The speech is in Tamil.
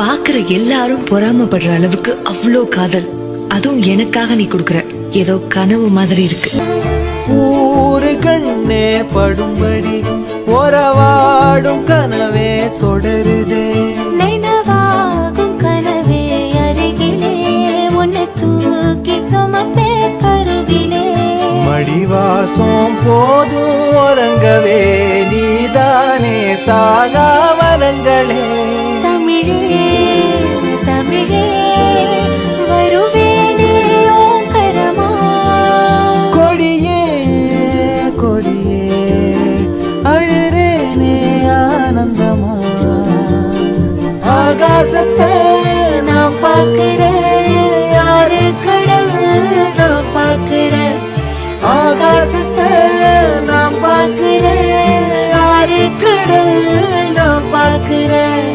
பாக்குற எல்லாரும் பொறாமப்படுற அளவுக்கு அவ்வளோ காதல். அதுவும் எனக்காக நீ கொடுக்கற ஏதோ கனவு மாதிரி இருக்கு. ஊரு கண்ணே படும்படி ஒரவாடும் கனவே தொடருதே. நினைவாகும் கனவே அருகிலே உன்னை தூக்கி சுமப்பே கருவிலே. மடிவாசம் போதும் உறங்கவே நீதானே சாகா வரங்களே. தமிழே தமிழே வருவேனே ஓங்கரமா. கொடியே கொடியே அழுறேனே ஆனந்தமா. ஆகாசத்தை நான் பார்க்கிறேன், யாரு கடல் நான் பார்க்கிறேன். ஆகாசத்தை நான் பார்க்கிறேன், யாரு கடல் நான் பார்க்கிறேன்.